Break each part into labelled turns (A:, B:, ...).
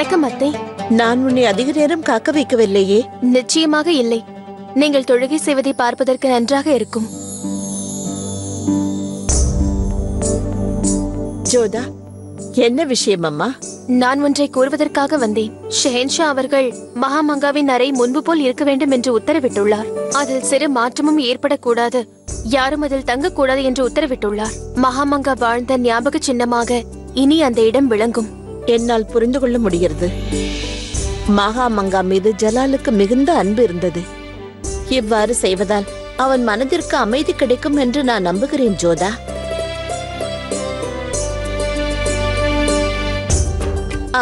A: வணக்கம் அத்தை.
B: நான் உன்னை அதிக நேரம் காக்க வைக்கவில்லையே.
A: நிச்சயமாக இல்லை. நீங்கள் தொழுகை செய்வதை பார்ப்பதற்கு நன்றாக இருக்கும்.
B: ஜோதா, என்ன விஷயம் அம்மா?
A: நான் ஒன்றை கூறுவதற்காக வந்தேன். ஷெஹன்ஷா அவர்கள் மகாமங்காவின் அறை முன்பு போல் இருக்க வேண்டும் என்று உத்தரவிட்டுள்ளார். அதில் சிறு மாற்றமும் ஏற்படக்கூடாது, யாரும் அதில் தங்கக்கூடாது என்று உத்தரவிட்டுள்ளார். மகாமங்கா வாழ்ந்த ஞாபக சின்னமாக இனி அந்த இடம் விளங்கும்.
B: என்னால் புரிந்து கொள்ள முடிகிறது. மகாமங்கா மீது ஜலாலுக்கு மிகுந்த அன்பு இருந்தது. இவ்வாறு செய்வதால் அவன் மனதிற்கு அமைதி கிடைக்கும் என்று நான் நம்புகிறேன் ஜோதா.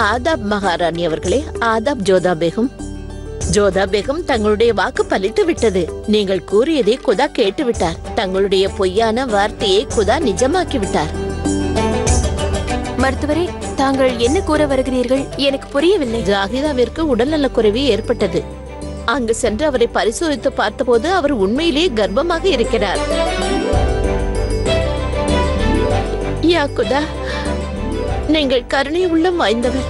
B: ஆதாப் மகாராணி அவர்களே, ஆதாப் ஜோதா பேகம். ஜோதா பேகம் தங்களுடைய வாக்கு பலித்து விட்டது. நீங்கள் கூறியதை குதா கேட்டு விட்டார். தங்களுடைய பொய்யான வார்த்தையை குதா நிஜமாக்கி விட்டார்.
A: மருத்துவரே, தாங்கள் என்ன கூற வருகிறீர்கள்? எனக்கு புரியவில்லை.
B: ஜாகிதாவிற்கு உடல்நலக்குறைவு ஏற்பட்டது. அங்கு சென்று அவரை பரிசோதித்து பார்த்தபோது அவர் உண்மையிலேயே கர்ப்பமாக இருக்கிறார். யா குதா, நீங்கள் கருணை உள்ளம் வாய்ந்தவர்.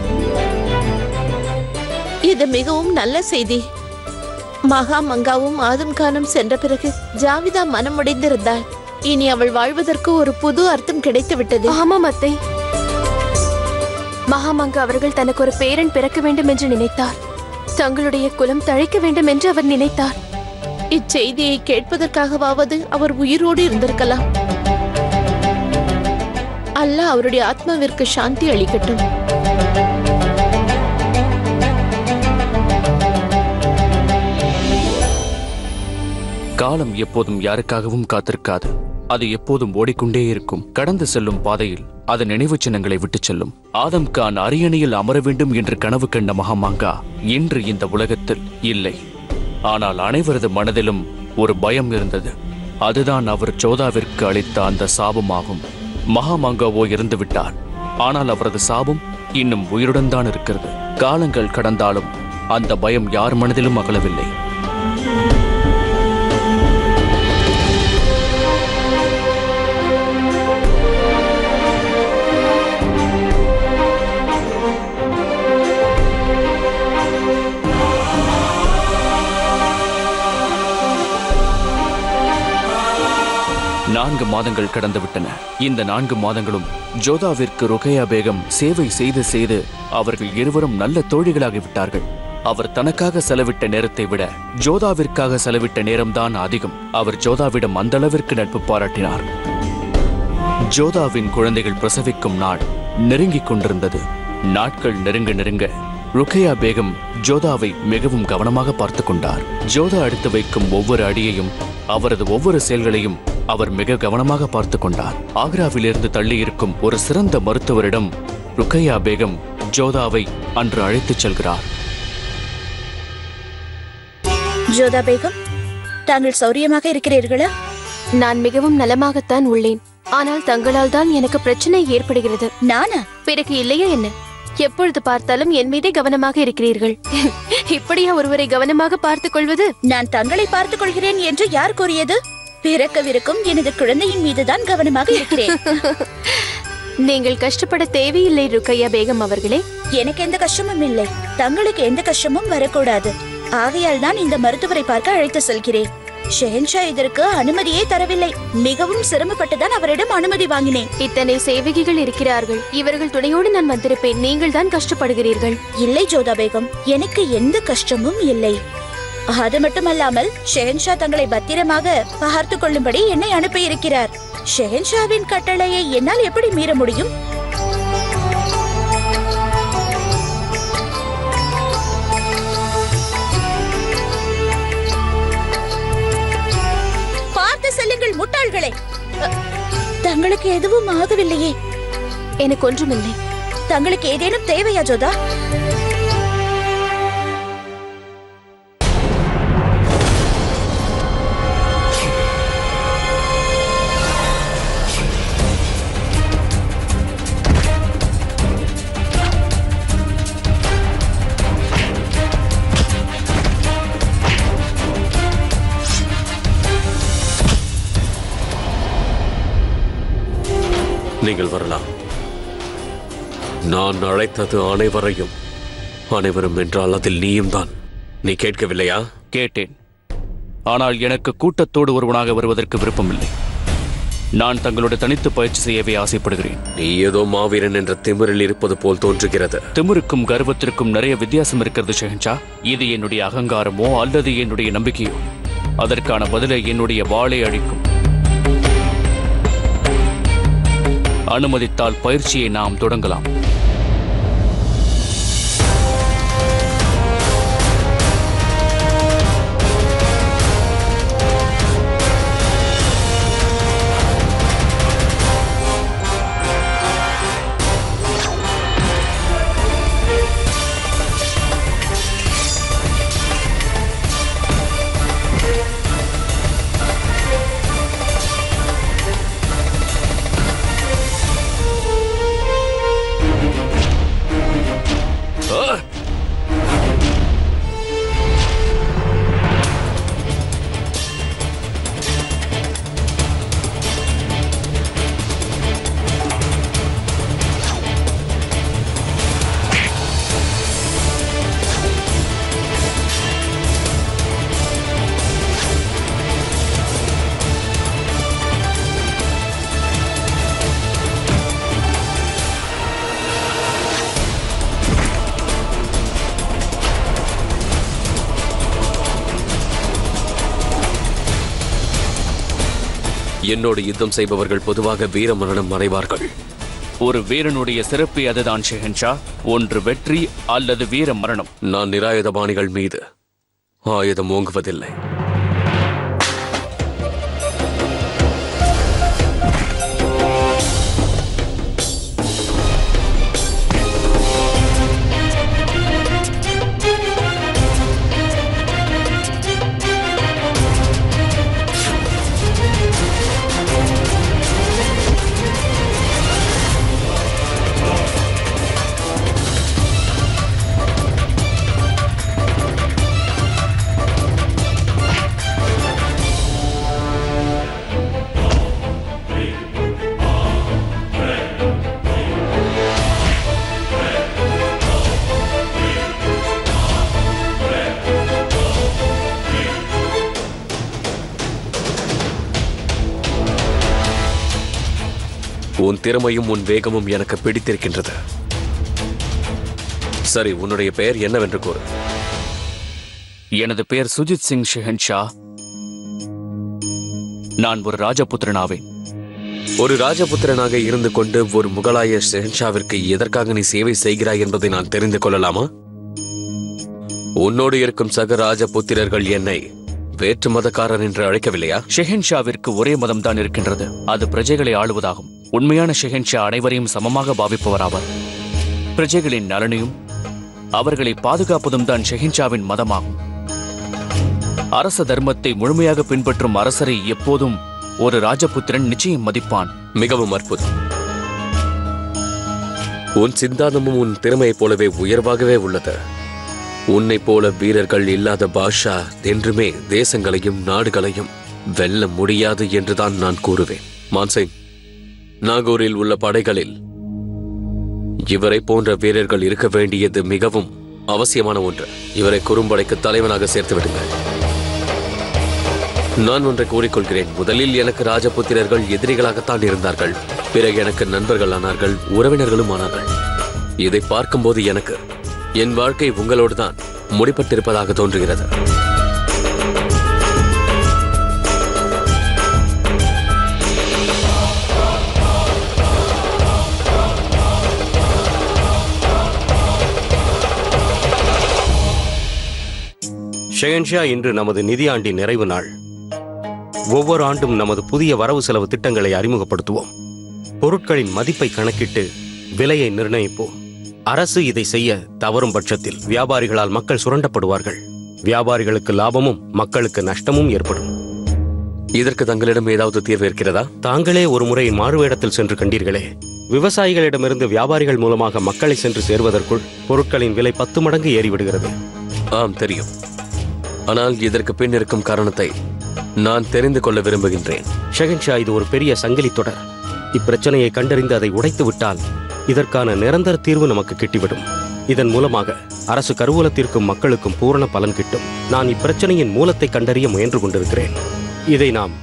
B: இது மிகவும் நல்ல செய்தி. மகாமங்காவும் ஆதம் கானும் சென்ற பிறகு ஜாவிதா மனமுடைந்திருந்தாள். இனி அவள் வாழ்வதற்கு ஒரு புது அர்த்தம் கிடைத்து விட்டது.
A: ஆமாம் அத்தை. மகாமங்கா அவர்கள் தனக்கு ஒரு பேரன் பிறக்க வேண்டும் என்று நினைத்தார். தங்களுடைய குலம் தழைக்க வேண்டும் என்று அவர் நினைத்தார்.
B: இச்செய்தியை கேட்பதற்காகவாவது அவர் உயிரோடு இருந்திருக்கலாம். அல்லாஹ் அவருடைய ஆத்மாவிற்கு சாந்தி அளிக்கட்டும்.
C: காலம் எப்போதும் யாருக்காகவும் காத்திருக்காது. அது எப்போதும் ஓடிக்கொண்டே இருக்கும். கடந்து செல்லும் பாதையில் அது நினைவு சின்னங்களை விட்டு செல்லும். ஆதம் கான் அரியணையில் அமர வேண்டும் என்று கனவு கண்ட மகாமங்கா இன்று இந்த உலகத்தில் இல்லை. ஆனால் அனைவரது மனதிலும் ஒரு பயம் இருந்தது. அதுதான் அவர் ஜோதாவிற்கு அளித்த அந்த சாபமாகும். மகாமங்காவோ இறந்து விட்டார். ஆனால் அவரது சாபம் இன்னும் உயிருடன் தான் இருக்கிறது. காலங்கள் கடந்தாலும் அந்த பயம் யார் மனதிலும் அகலவில்லை. நான்கு மாதங்கள் கடந்துவிட்டன. இந்த 4 மாதங்களும் ஜோதாவிற்கு ருகையா பேகம் சேவை செய்து செய்து அவர்கள் இருவரும் நல்ல தோழிகளாகிவிட்டார்கள். அவர் தனக்காக செலவிட்ட நேரத்தை விட ஜோதாவிற்காக செலவிட்ட நேரம்தான் அதிகம். அவர் ஜோதாவிடம் அந்த அளவிற்கு நட்பு பாராட்டினார். ஜோதாவின் குழந்தைகள் பிரசவிக்கும் நாள் நெருங்கிக் கொண்டிருந்தது. நாட்கள் நெருங்க நெருங்க ருகையா பேகம் ஜோதாவை மிகவும் கவனமாக பார்த்து கொண்டார். ஜோதா எடுத்து வைக்கும் ஒவ்வொரு அடியையும் அவரது ஒவ்வொரு செயல்களையும் அவர் மிக கவனமாக பார்த்து கொண்டார். ஆக்ராவிலிருந்து தள்ளி இருக்கும் ஒரு சிறந்த மருத்துவரிடம் ருகையா பேகம் ஜோதாவை அன்று அழைத்துச் செல்கிறார்.
B: ஜோதா பேகம், தாங்கள் சௌரியமாக இருக்கிறீர்களா?
A: நான் மிகவும் நலமாகத்தான் உள்ளேன். ஆனால் தங்களால் தான் எனக்கு பிரச்சனை ஏற்படுகிறது.
B: நானா?
A: பிறகு இல்லையா என்ன? எப்பொழுது பார்த்தாலும் என் மீதே கவனமாக இருக்கிறீர்கள். இப்படியா ஒருவரை கவனமாக பார்த்துக் கொள்வது?
B: நான் தங்களை பார்த்துக் கொள்கிறேன் என்று யார் கூறியது? பிறக்கவிருக்கும் எனது குழந்தையின் மீதுதான் கவனமாக இருக்கிறேன்.
A: நீங்கள் கஷ்டப்பட தேவையில்லை ருக்கையா பேகம் அவர்களே.
B: எனக்கு எந்த கஷ்டமும் இல்லை. தங்களுக்கு எந்த கஷ்டமும் வரக்கூடாது. ஆகையால் தான் இந்த மருத்துவரை பார்க்க அழைத்து செல்கிறேன். ஷெஹன்ஷா இதற்கு அனுமதியே தரவில்லை. மிகவும் சிரமப்பட்டுதான் அவரிடம் அனுமதி வாங்கினேன்.
A: இத்தனை சேவகிகள் இருக்கிறார்கள். இவர்கள் துணையோடு நான் வந்திருப்பேன். நீங்கள் தான் கஷ்டப்படுகிறீர்கள்.
B: இல்லை ஜோதா பேகம், எனக்கு எந்த கஷ்டமும் இல்லை. அது மட்டுமல்லாமல் ஷெஹன்ஷா தங்களை பத்திரமாக பார்த்து கொள்ளும்படி என்னை அனுப்பி இருக்கிறார். ஷெஹன்ஷாவின் கட்டளையை என்னால் எப்படி மீற முடியும்? பார்த்து செல்லுங்கள் முட்டாள்களே. தங்களுக்கு எதுவும் ஆகவில்லையே?
A: எனக்கு ஒன்றுமில்லை.
B: தங்களுக்கு ஏதேனும் தேவையா ஜோதா?
D: நீங்கள் வரலாம். நான் அழைத்தது அனைவரையும் அனைவரும் என்றால் அதில் நீயும் தான். நீ கேட்கவில்லையா?
C: கேட்டேன். ஆனால் எனக்கு கூட்டத்தோடு ஒருவனாக வருவதற்கு விருப்பமில்லை. நான் தங்களோட தனித்து பயிற்சி செய்யவே ஆசைப்படுகிறேன்.
D: நீ ஏதோ மாவீரன் என்ற திமிரில் இருப்பது போல் தோன்றுகிறது.
C: திமிருக்கும் கர்வத்திற்கும் நிறைய வித்தியாசம் இருக்கிறது ஷெஹன்ஷா. இது என்னுடைய அகங்காரமோ அல்லது என்னுடைய நம்பிக்கையோ? அதற்கான பதிலை என்னுடைய வாளே அளிக்கும். அனுமதித்தால் பயிற்சியை நாம் தொடங்கலாம்.
D: என்னோடு யுத்தம் செய்பவர்கள் பொதுவாக வீர மரணம் அடைவார்கள்.
C: ஒரு வீரனுடைய சிறப்பு அதுதான் ஷெஹன்ஷா. ஒன்று வெற்றி அல்லது வீர மரணம்.
D: நான் நிராயுதபாணிகள் மீது ஆயுதம் ஓங்குவதில்லை. உன் திறமையும் உன் வேகமும் எனக்கு பிடித்திருக்கின்றது. சரி, உன்னுடைய பெயர் என்னவென்று கூறு.
C: எனது பெயர் சுஜித் சிங் ஷெஹன்ஷா. நான் ஒரு ராஜபுத்திரனாவேன்.
D: ஒரு ராஜபுத்திரனாக இருந்து கொண்டு ஒரு முகலாய ஷெஹன்ஷாவிற்கு எதற்காக நீ சேவை செய்கிறாய் என்பதை நான் தெரிந்து கொள்ளலாமா? உன்னோடு இருக்கும் சக ராஜபுத்திரர்கள் என்னை வேற்று மதக்காரன் என்று அழைக்கவில்லையா?
C: ஷெஹன்ஷாவிற்கு ஒரே மதம் தான் இருக்கின்றது. அது பிரஜைகளை ஆளுவதாகும். உண்மையான ஷெஹன்ஷா அனைவரையும் சமமாக பாவிப்பவராவார். பிரஜைகளின் நலனையும் அவர்களை பாதுகாப்பதும் தான் ஷெஹன்ஷாவின் மதமாகும். அரச தர்மத்தை முழுமையாக பின்பற்றும் அரசரை எப்போதும் ஒரு ராஜபுத்திரன் நிச்சயம் மதிப்பான்.
D: மிகவும் அற்புதம். உன் சிந்தாந்தமும் உன் திறமையைப் போலவே உயர்வாகவே உள்ளது. உன்னை போல வீரர்கள் இல்லாத பாஷா என்றுமே தேசங்களையும் நாடுகளையும் வெல்ல முடியாது என்றுதான் நான் கூறுவேன். மான்சிங், நாகூரில் உள்ள படைகளில் இவரை போன்ற வீரர்கள் இருக்க வேண்டியது மிகவும் அவசியமான ஒன்று. இவரை குறும்படைக்கு தலைவனாக சேர்த்து விடுங்கள். நான் ஒன்றை கூறிக்கொள்கிறேன். முதலில் எனக்கு ராஜபுத்திரர்கள் எதிரிகளாகத்தான் இருந்தார்கள். பிறகு எனக்கு நண்பர்கள் ஆனார்கள், உறவினர்களும் ஆனார்கள். இதை பார்க்கும்போது எனக்கு என் வாழ்க்கை உங்களோடு தான் முடிப்பட்டிருப்பதாக தோன்றுகிறது.
E: ஷெஹன்ஷா, இன்று நமது நிதியாண்டின் நிறைவு நாள். ஒவ்வொரு ஆண்டும் நமது புதிய வரவு செலவு திட்டங்களை அறிமுகப்படுத்துவோம். பொருட்களின் மதிப்பை கணக்கிட்டு விலையை நிர்ணயிப்போம். அரசு இதை செய்ய தவறும் பட்சத்தில் வியாபாரிகளால் மக்கள் சுரண்டப்படுவார்கள். வியாபாரிகளுக்கு லாபமும் மக்களுக்கு நஷ்டமும் ஏற்படும்.
D: இதற்கு தங்களிடம் ஏதாவது தீர்வு இருக்கிறதா?
E: தாங்களே ஒரு முறை மாறுவேடத்தில் சென்று கண்டீர்களே. விவசாயிகளிடமிருந்து வியாபாரிகள் மூலமாக மக்களை சென்று சேர்வதற்குள் பொருட்களின் விலை 10 மடங்கு ஏறிவிடுகிறது.
D: ஆம், தெரியும். ஆனால் இதற்கு பின் இருக்கும் காரணத்தை நான் தெரிந்து கொள்ள விரும்புகின்றேன்.
E: ஷெஹன்ஷா, இது ஒரு பெரிய சங்கிலி தொடர். இப்பிரச்சனையை கண்டறிந்து அதை உடைத்து விட்டால் இதற்கான நிரந்தர தீர்வு நமக்கு கிட்டிவிடும். இதன் மூலமாக அரசு கருவூலத்திற்கும் மக்களுக்கும் பூரண பலன் கிட்டும். நான் இப்பிரச்சனையின் மூலத்தை கண்டறிய முயன்று கொண்டிருக்கிறேன். இதை நாம்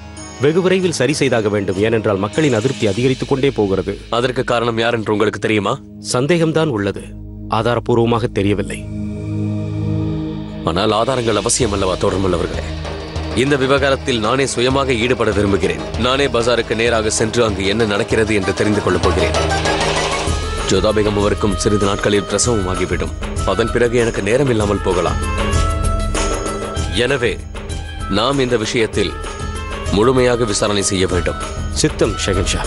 E: வெகு விரைவில் சரி செய்தாக வேண்டும். ஏனென்றால் மக்களின் அதிருப்தி அதிகரித்துக் கொண்டே போகிறது.
D: அதற்கு காரணம் யார் என்று உங்களுக்கு தெரியுமா?
E: சந்தேகம்தான் உள்ளது, ஆதாரபூர்வமாக தெரியவில்லை.
D: ஆனால் ஆதாரங்கள் அவசியம் அல்லவா தோழர்களே? இந்த விவகாரத்தில் நானே சுயமாக ஈடுபட விரும்புகிறேன். நானே பஜாருக்கு நேராக சென்று அங்கு என்ன நடக்கிறது என்று தெரிந்து கொள்ளப் போகிறேன். ஜோதா பேகம் அவருக்கும் சிறிது நாட்களில் பிரசவமாகிவிடும். அதன் பிறகு எனக்கு நேரம் இல்லாமல் போகலாம். எனவே நாம் இந்த விஷயத்தில் முழுமையாக விசாரணை செய்ய வேண்டும்.
E: சித்தம் ஷெஹன்ஷா.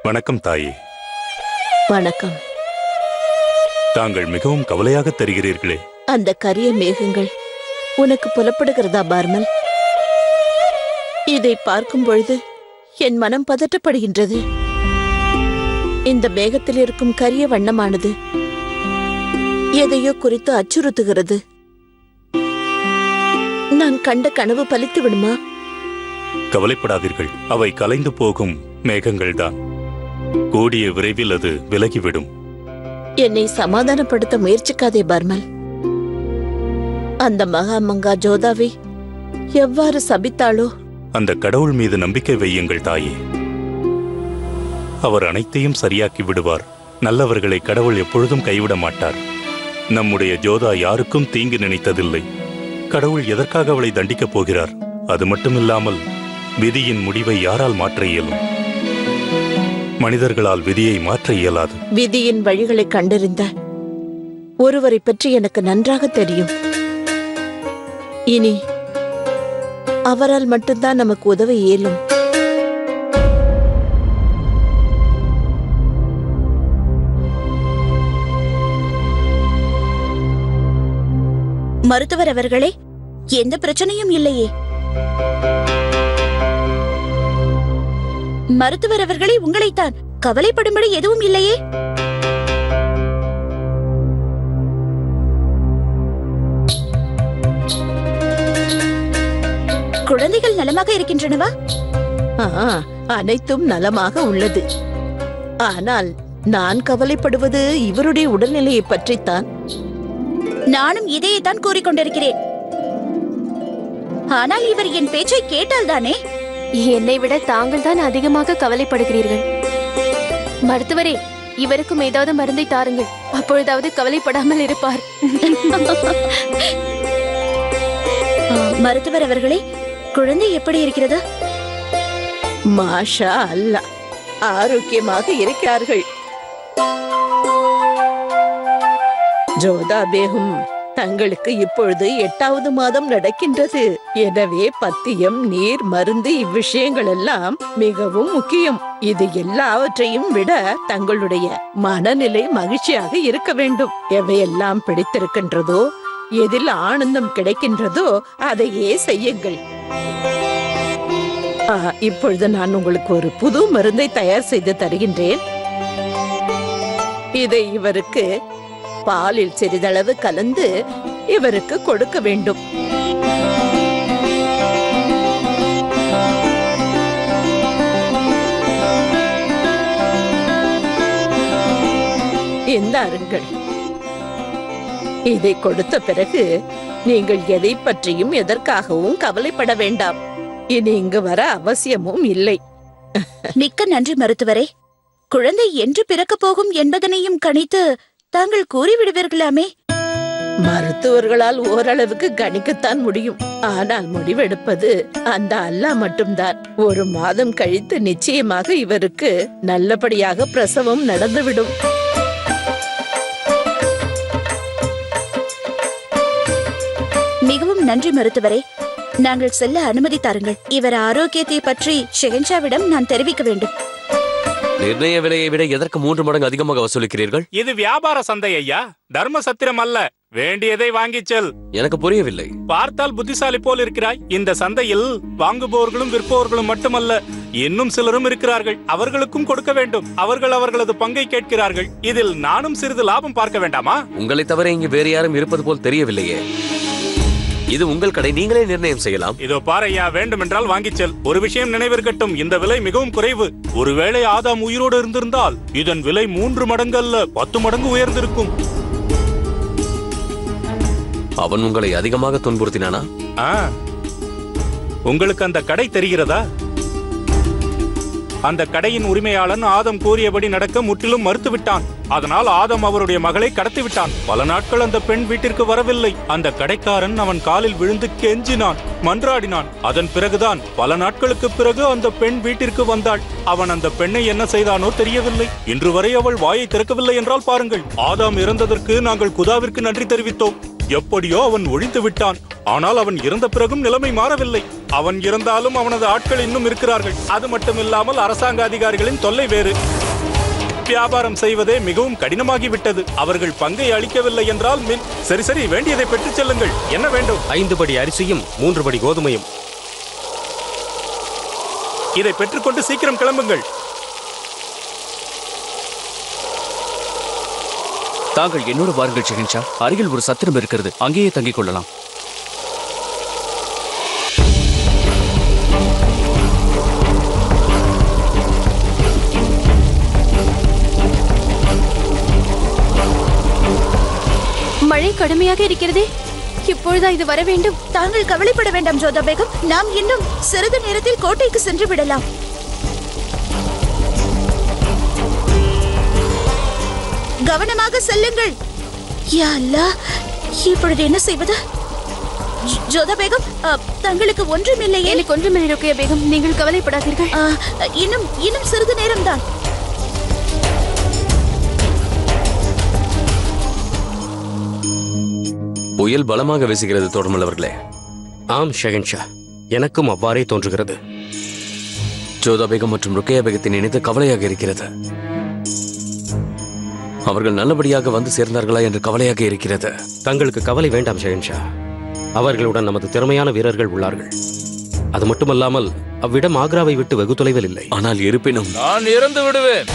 F: வணக்கம் தாயே.
B: வணக்கம்.
F: தாங்கள் மிகவும் கவலையாக தெரிகிறீர்களே.
B: அந்த கரிய மேகங்கள் உனக்கு புலப்படுகிறதா பார்மல்? இதை பார்க்கும் பொழுது என் மனம் பதட்டப்படுகின்றது. இந்த மேகத்தில் இருக்கும் கரிய வண்ணமானது எதையோ குறித்து அச்சுறுத்துகிறது. நான் கண்ட கனவு பலித்து விடுமா?
F: கவலைப்படாதீர்கள், அவை கலைந்து போகும் மேகங்கள்தான். கூடிய விரைவில் அது விலகிவிடும்.
B: என்னை சமாதானப்படுத்த முயற்சிக்காதே பார்மல். அந்த மகாமங்கா ஜோதாவை எவ்வாறு சபித்தாளோ?
F: அந்த கடவுள் மீது நம்பிக்கை வையுங்கள் தாயே. அவர் அனைத்தையும் சரியாக்கி விடுவார். நல்லவர்களை கடவுள் எப்பொழுதும் கைவிட மாட்டார். நம்முடைய ஜோதா யாருக்கும் தீங்கு நினைத்ததில்லை. கடவுள் எதற்காக அவளை தண்டிக்கப் போகிறார்? அது மட்டுமில்லாமல் விதியின் முடிவை யாரால் மாற்ற இயலும்? மனிதர்களால் விதியை மாற்ற இயலாது.
B: விதியின் வழிகளை கண்டறிந்த ஒருவரை பற்றி எனக்கு நன்றாக தெரியும். இனி அவரால் மட்டும்தான் நமக்கு உதவ இயலும்.
G: மருத்துவர் அவர்களே, எந்த பிரச்சனையும் இல்லையே. மருத்துவர் அவர்களே, உங்களைத்தான். கவலைப்படும்படி எதுவும் இல்லையே. குழந்தைகள் நலமாக இருக்கின்றனவா?
B: அனைத்தும் நலமாக உள்ளது. ஆனால் நான் கவலைப்படுவது இவருடைய உடல்நிலையை பற்றித்தான்.
G: நானும் இதையேதான் கூறிக்கொண்டிருக்கிறேன். ஆனால் இவர் என் பேச்சை கேட்டால்தானே.
A: என்னை விட தாங்கள் தான் அதிகமாக கவலைப்படுகிறீர்கள். மருத்துவரே, இவருக்கும் ஏதாவது மருந்தை தாருங்கள். அப்பொழுதாவது கவலைப்படாமல் இருப்பார்.
G: மருத்துவர் அவர்களே, குழந்தை எப்படி இருக்கிறது?
B: மாஷா அல்லாஹ், ஆரோக்கியமாக இருக்கிறார்கள். ஜோதா பேகும் தங்களுக்கு இப்பொழுது 8வது மாதம் நடக்கின்றது. எனவே பத்தியம், நீர், மருந்து இவ்விஷயங்கள் எல்லாம் மிகவும் முக்கியம். இது எல்லாவற்றையும் விட தங்களுடைய மனநிலை மகிழ்ச்சியாக இருக்க வேண்டும். எவையெல்லாம் பிடித்திருக்கின்றதோ, எதில் ஆனந்தம் கிடைக்கின்றதோ அதையே செய்யுங்கள். இப்பொழுது நான் உங்களுக்கு ஒரு புது மருந்தை தயார் செய்து தருகின்றேன். இதை இவருக்கு பாலில் சிறிதளவு கலந்து இவருக்கு கொடுக்க வேண்டும். இந்தாருங்கள். இதை கொடுத்த பிறகு நீங்கள் எதை பற்றியும் எதற்காகவும் கவலைப்பட வேண்டாம். இனி இங்கு வர அவசியமும் இல்லை.
G: மிக்க நன்றி மருத்துவரே. குழந்தை என்று பிறக்கப் போகும் என்பதனையும் கணித்து தாங்கள் கூறிவிடுவீர்களாமே.
B: மருத்துவர்களால் ஓரளவுக்கு கணிக்கத்தான் முடியும். ஆனால் முடிவெடுப்பது அந்த அல்லாஹ் மட்டும்தான். 1 மாதம் கழித்து நிச்சயமாக இவருக்கு நல்லபடியாக பிரசவம் நடந்துவிடும்.
G: மிகவும் நன்றி மருத்துவரே. நாங்கள் செல்ல அனுமதி தாருங்கள். இவர் ஆரோக்கியத்தை பற்றி ஷெஹன்ஷாவிடம் நான் தெரிவிக்க வேண்டும்.
D: நிர்ணய விலையை விட எதற்கு 3 மடங்கு அதிகமாக வசூலிக்கிறீர்கள்?
F: இது வியாபார சந்தை ஐயா, தர்ம சத்திரம் அல்ல. வேண்டியதை வாங்கிச் செல்.
D: எனக்கு புரியவில்லை.
F: பார்த்தால் புத்திசாலி போல் இருக்கிறாய். இந்த சந்தையில் வாங்குபவர்களும் விற்பவர்களும் மட்டுமல்ல, இன்னும் சிலரும் இருக்கிறார்கள். அவர்களுக்கும் கொடுக்க வேண்டும். அவர்கள் அவர்களது பங்கை கேட்கிறார்கள். இதில் நானும் சிறிது லாபம் பார்க்க வேண்டாமா?
D: உங்களை தவிர இங்கு வேறு யாரும் இருப்பது போல் தெரியவில்லையே. இது உங்கள் கடை, நீங்களே நிர்ணயம் செய்யலாம்.
F: இதோ பாரையா, வேண்டுமென்றால் வாங்கிச் செல். ஒரு விஷயம் நினைவிருக்கட்டும், இந்த விலை மிகவும் குறைவு. ஒருவேளை ஆதாம் உயிரோடு இருந்திருந்தால் இதன் விலை 3 மடங்கு அல்ல 10 மடங்கு உயர்ந்திருக்கும்.
D: அவன் உங்களை அதிகமாக துன்புறுத்தினானா?
F: உங்களுக்கு அந்த கடை தெரிகிறதா? அந்த கடையின் உரிமையாளன் ஆதம் கூறியபடி நடக்க முற்றிலும் மறுத்துவிட்டான். அதனால் ஆதம் அவருடைய மகளை கடத்தி விட்டான். பல நாட்கள் அந்த பெண் வீட்டிற்கு வரவில்லை. அந்த கடைக்காரன் அவன் காலில் விழுந்து கெஞ்சினான், மன்றாடினான். அதன் பிறகுதான் பல நாட்களுக்கு பிறகு அந்த பெண் வீட்டிற்கு வந்தாள். அவன் அந்த பெண்ணை என்ன செய்தானோ தெரியவில்லை. இன்று வரை அவள் வாயை திறக்கவில்லை என்றால் பாருங்கள். ஆதாம் இறந்ததற்கு நாங்கள் குதாவிற்கு நன்றி தெரிவித்தோம். எப்படியோ அவன் ஒழித்து விட்டான். ஆனால் அவன் இறந்த பிறகும் நிலைமை மாறவில்லை. அவன் இறந்தாலும் அவனது ஆட்கள் இன்னும் இருக்கிறார்கள். அது மட்டுமில்லாமல் அரசாங்க அதிகாரிகளின் தொல்லை வேறு. வியாபாரம் செய்வதே மிகவும் கடினமாகிவிட்டது. அவர்கள் பங்கை அளிக்கவில்லை என்றால் சரி சரி, வேண்டியதை பெற்றுச் செல்லுங்கள். என்ன வேண்டும்?
E: 5 படி அரிசியும் 3 படி கோதுமையும்.
F: இதை பெற்றுக்கொண்டு சீக்கிரம் கிளம்புங்கள்.
C: தாங்கள் என்னோட வாருங்கள் ஷெஹன்ஷா. அருகில் ஒரு சத்திரம் இருக்கிறது, அங்கேயே தங்கிக் கொள்ளலாம்.
A: மழை கடுமையாக இருக்கிறதே, இப்பொழுதா இது வர வேண்டும்?
G: தாங்கள் கவலைப்பட வேண்டாம் ஜோதா பேகம். நாம் இன்னும் சிறிது நேரத்தில் கோட்டைக்கு சென்று விடலாம். கவனமாக செல்லுங்கள். யா அல்லாஹ், இப்பொழுது என்ன செய்வது? ஜோதா பேகம், தங்களுக்கு ஒன்றுமில்லையே?
A: எனக்கு ஒன்றுமில்லை ருக்கையா பேகம், நீங்கள் கவலைப்படாதீர்கள்.
G: இன்னும் சிறிது நேரம்தான்.
D: புயல் பலமாக வீசுகிறது தோட்டமல்லவர்களே.
E: ஆம் ஷெஹன்ஷா, எனக்கும் அவ்வாறே தோன்றுகிறது.
D: ஜோதா பேகம் மற்றும் ருக்கையா பேகத்தை நினைத்து கவலையாக இருக்கிறது. அவர்கள் நல்லபடியாக வந்து சேர்ந்தார்களா என்று கவலையாக இருக்கிறது.
E: தங்களுக்கு கவலை வேண்டாம் ஷெஹன்ஷா. அவர்களுடன் நமது திறமையான வீரர்கள் உள்ளார்கள். அது மட்டுமல்லாமல் அவ்விடம் ஆக்ராவை விட்டு வெகு தொலைவில் இல்லை.
D: ஆனால் இருப்பினும்
H: நான் இறந்து விடுவேன்.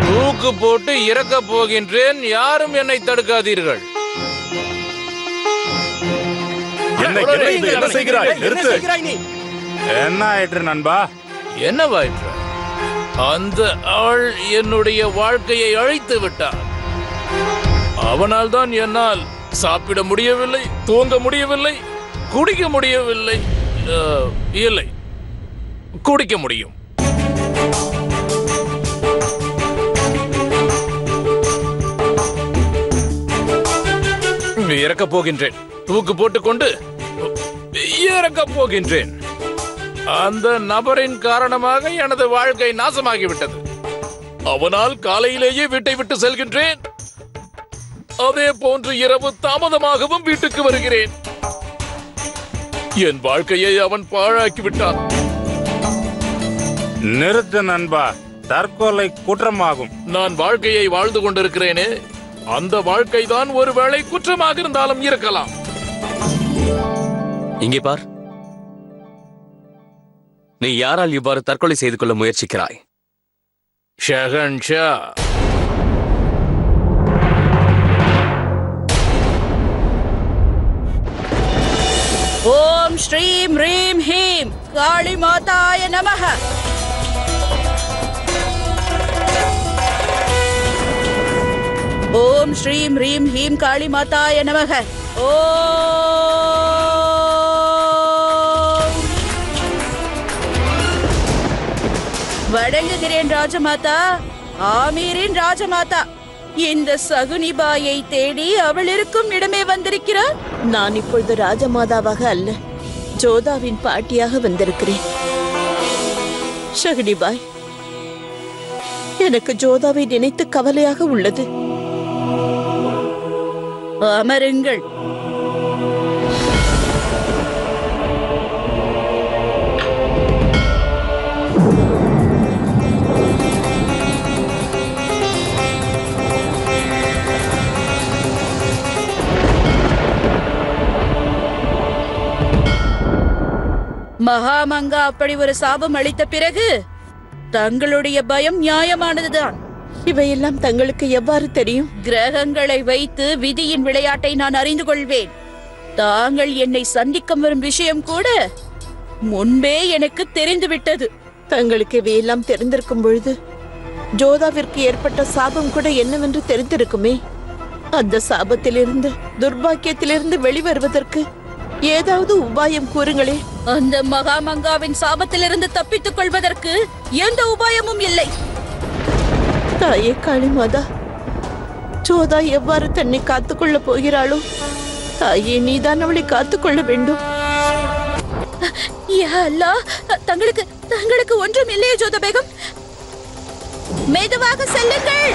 H: தூக்கு போட்டு இறக்க போகின்றேன். யாரும் என்னை தடுக்காதீர்கள்.
F: என்ன செய்கிறாய்? நிறுத்து. என்ன ஆயிற்று நண்பா?
H: என்னவாயிற்று? அந்த ஆள் என்னுடைய வாழ்க்கையை அழித்து விட்டான். அவனால் தான் என்னால் சாப்பிட முடியவில்லை, தூங்க முடியவில்லை, குடிக்க முடியவில்லை. இல்லை, குடிக்க முடியும். இறக்கப் போகின்றேன். தூக்கு போட்டுக்கொண்டு இறக்கப் போகின்றேன். அந்த நபரின் காரணமாக எனது வாழ்க்கை நாசமாகிவிட்டது. அவனால் காலையிலேயே வீட்டை விட்டு செல்கின்றேன். அதே போன்று இரவு தாமதமாகவும் வீட்டுக்கு வருகிறேன். என் வாழ்க்கையை அவன் பாழாக்கி விட்டான்.
F: நிறுத்து நண்பா, தற்கொலை குற்றமாகும்.
H: நான் வாழ்க்கையை வாழ்ந்து கொண்டிருக்கிறேனே, அந்த வாழ்க்கை தான் ஒருவேளை குற்றமாக இருந்தாலும் இருக்கலாம்.
D: இங்கே பார், நீ யாரால் இவ்வாறு தற்கொலை செய்து கொள்ள முயற்சிக்கிறாய்?
H: ஷெஹன்ஷா,
G: ஓம் ஸ்ரீம் ரீம் ஹீம் காளி மாதாய நமஹ. ஓம் ஸ்ரீம் ரீம் ஹீம் காளி மாதாய நமஹ. வணங்குகிறேன் ராஜமாதா, ஆமீரின் ராஜமாதா. இந்த சகுனிபாயை தேடி அவள் இருக்கும் இடமே வந்திருக்கிறார்.
B: நான் இப்பொழுது ராஜமாதாவாக அல்ல, ஜோதாவின் பாட்டியாக வந்திருக்கிறேன். ஷகுனிபாய், எனக்கு ஜோதாவை நினைத்து கவலையாக உள்ளது.
G: அமருங்கள். மகாமங்கா அப்படி ஒரு சாபம் அளித்த பிறகு தங்களுடைய பயம் நியாயமானதுதான்.
B: இவையெல்லாம் தங்களுக்கு எவ்வாறு தெரியும்?
G: கிரகங்களை வைத்து விதியின் விளையாட்டை நான் அறிந்து கொள்வேன். தாங்கள் என்னை சந்திக்க வரும் விஷயம் கூட முன்பே எனக்கு தெரிந்துவிட்டது.
B: தங்களுக்கு இவையெல்லாம் தெரிந்திருக்கும் பொழுது ஜோதாவிற்கு ஏற்பட்ட சாபம் கூட என்னவென்று தெரிந்திருக்குமே. அந்த சாபத்திலிருந்து, துர்பாக்கியத்திலிருந்து வெளிவருவதற்கு ஏதாவது உபாயம் கூறுங்களே.
G: அந்த மகாமங்காவின் சாபத்திலிருந்து தப்பித்துக் கொள்வதற்கு எந்த உபாயமும் இல்லை.
B: தாயே காளிமாதா, ஜோதா எவ்வாறு தன்னை காத்துக்கொள்ள போகிறாளோ, தாயே நீதான் அவளை காத்துக்கொள்ள வேண்டும்.
G: யா அல்லாஹ், தங்களுக்கு ஒன்றும் இல்லையே ஜோதா பேகம்? மெதுவாக செல்லுங்கள்.